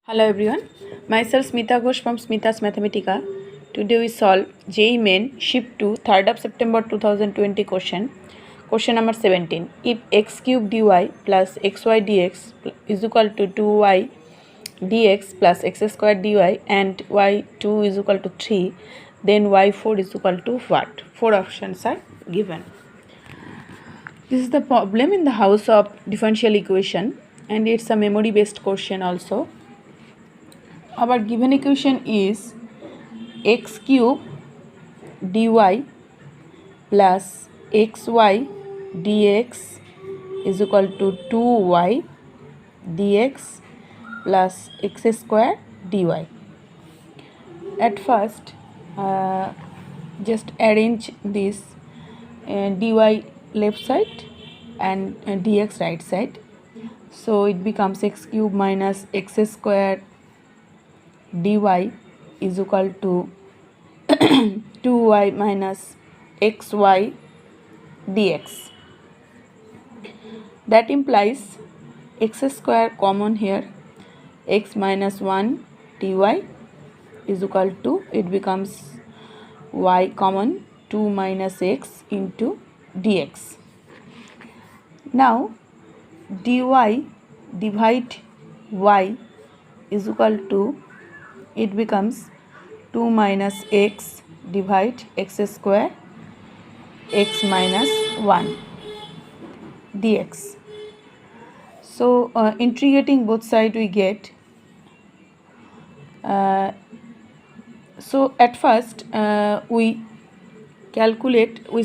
Hello everyone, myself Smita Ghosh from Smita's Mathematica. Today we solve JEE Main Shift 2 3rd of September 2020 question. Question number 17. If x cube dy plus xy dx is equal to 2y dx plus x square dy and y2 is equal to 3, then y4 is equal to what? 4 options are given. This is the problem in the house of differential equation and it's a memory based question also. Our given equation is x cube dy plus xy dx is equal to 2y dx plus x square dy. At first, just arrange this dy left side and dx right side. So it becomes x cube minus x square dy is equal to 2y minus xy dx. That implies x square common here, x minus 1 dy is equal to, it becomes y common 2 minus x into dx. Now dy divide y is equal to, it becomes 2 minus x divide x square x minus 1 dx. So integrating both sides we get, so at first we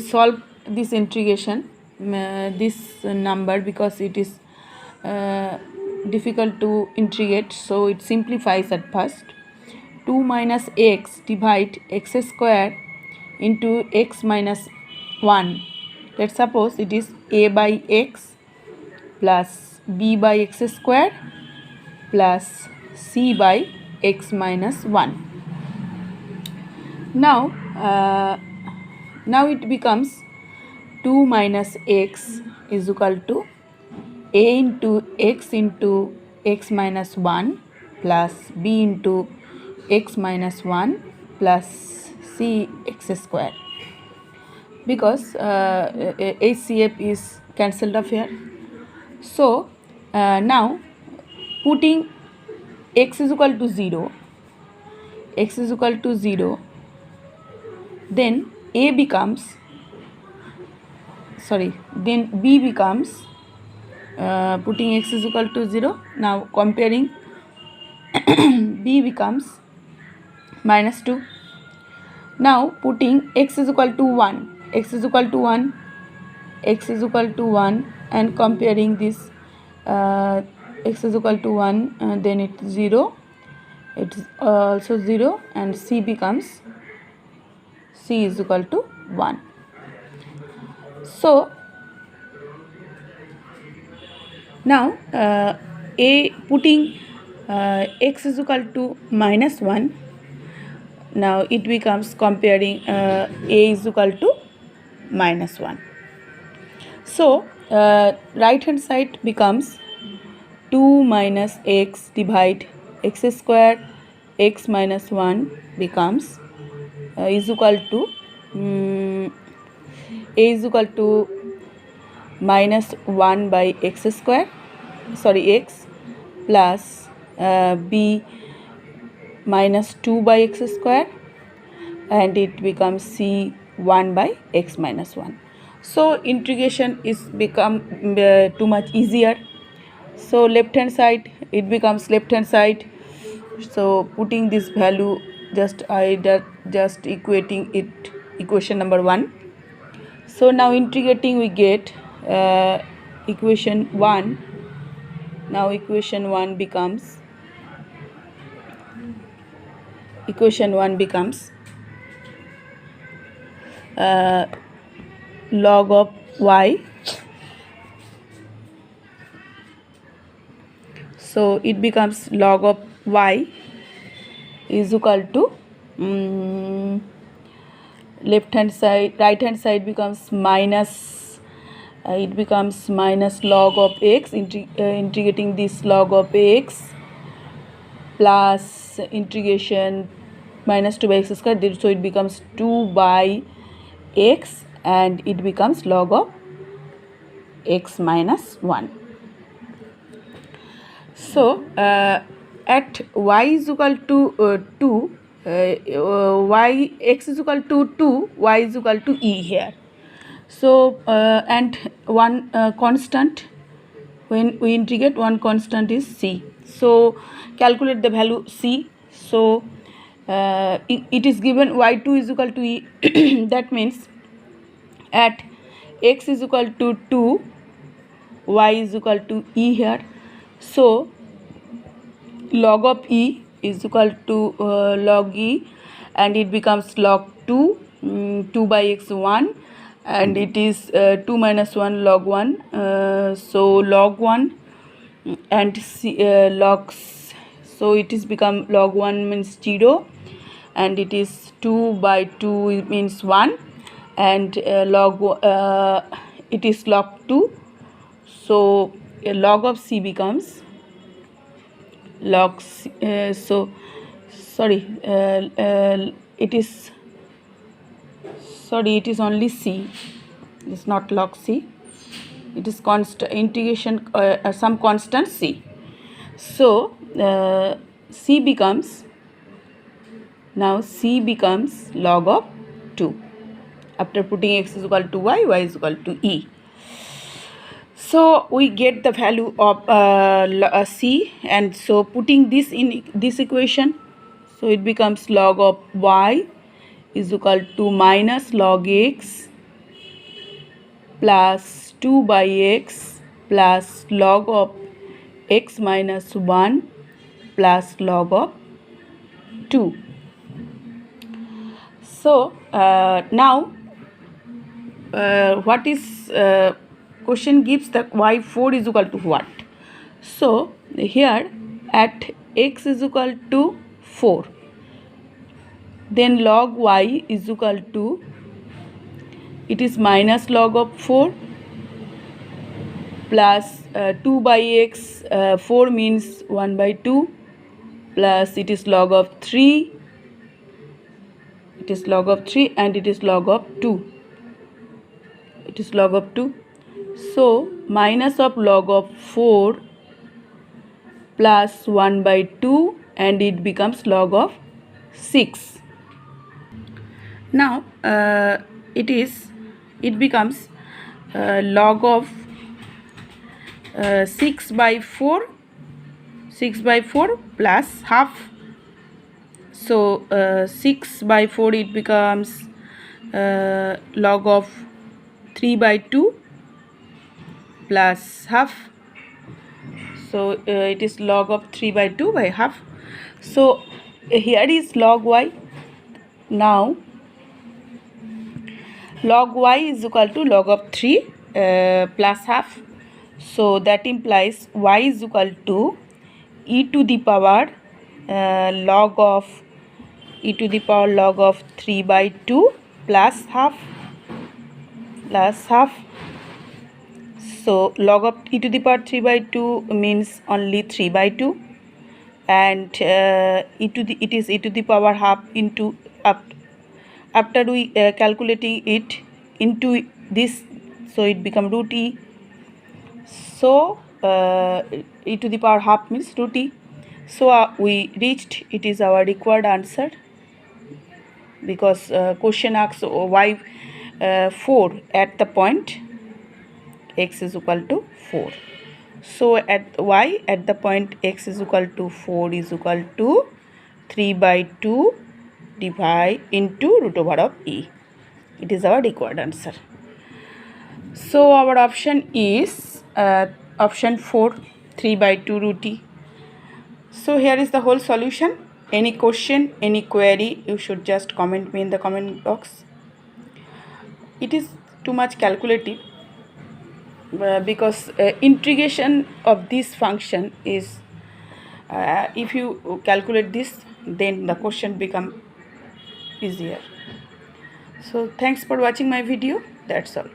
solve this integration, this number, because it is difficult to integrate, so it simplifies at first. 2 minus x divide x square into x minus 1. Let's suppose it is a by x plus b by x square plus c by x minus 1. Now it becomes 2 minus x is equal to a into x minus 1 plus b into x minus 1 plus c x square, because HCF is cancelled off here. So now putting x is equal to 0, then a becomes, then b becomes, putting x is equal to 0, now comparing b becomes minus 2. Now putting x is equal to 1, and comparing this x is equal to 1, then it's 0, it's also 0, and c is equal to 1. So now putting x is equal to minus 1, now it becomes comparing a is equal to minus 1. So right hand side becomes 2 minus x divide x square x minus 1 becomes is equal to a is equal to minus 1 by x square, x plus b minus 2 by x square, and it becomes c 1 by x minus 1. So integration is become too much easier. So left hand side, it becomes left hand side. So putting this value, just equating it, equation number 1. So now integrating we get equation 1. Now equation 1 becomes log of y. So it becomes log of y is equal to right hand side becomes minus, it becomes minus log of x, integrating this log of x plus integration minus 2 by x square, so it becomes 2 by x and it becomes log of x minus 1. So at y is equal to 2, y x is equal to 2, y is equal to e here. So and one constant, when we integrate, one constant is c. So calculate the value c. So it is given y2 is equal to e. That means at x is equal to 2, y is equal to e here. So log of e is equal to log e, and it becomes log 2, 2 by x 1, and it is 2 minus 1 log 1, so log 1 and log, so it is become log 1 means 0, and it is 2 by 2 means 1, and it is log 2, so log of c becomes log c, it is only c, it's not log c, it is constant integration, some constant c. So c becomes, now c becomes log of 2 after putting x is equal to y, y is equal to e. So we get the value of c, and so putting this in this equation, so it becomes log of y is equal to minus log x plus 2 by x plus log of x minus 1 plus log of 2. So now what is question gives that y4 is equal to what? So here at x is equal to 4, then log y is equal to, it is minus log of 4 plus 2 by x, 4 means 1 by 2, plus it is log of 3, it is log of 3, and it is log of 2, it is log of 2. So minus of log of 4 plus 1 by 2, and it becomes log of 6. Now it becomes log of 6 by 4 plus half. So 6 by 4 it becomes log of 3 by 2 plus half. So it is log of 3 by 2 by half. So here is log y. Now log y is equal to log of 3 plus half. So that implies y is equal to e to the power log of 3 by 2 plus half. So log of e to the power 3 by 2 means only 3 by 2, and it is e to the power half into after we calculating it into this, so it become root e. So e to the power half means root e. So we reached, it is our required answer, because question asks y 4 at the point x is equal to 4. So at y at the point x is equal to 4 is equal to 3 by 2 divide into root over of e. It is our required answer. So our option is option 4, 3 by 2 root e. So here is the whole solution. Any question, any query, you should just comment me in the comment box. It is too much calculative because integration of this function is if you calculate this, then the question become easier. So thanks for watching my video. That's all.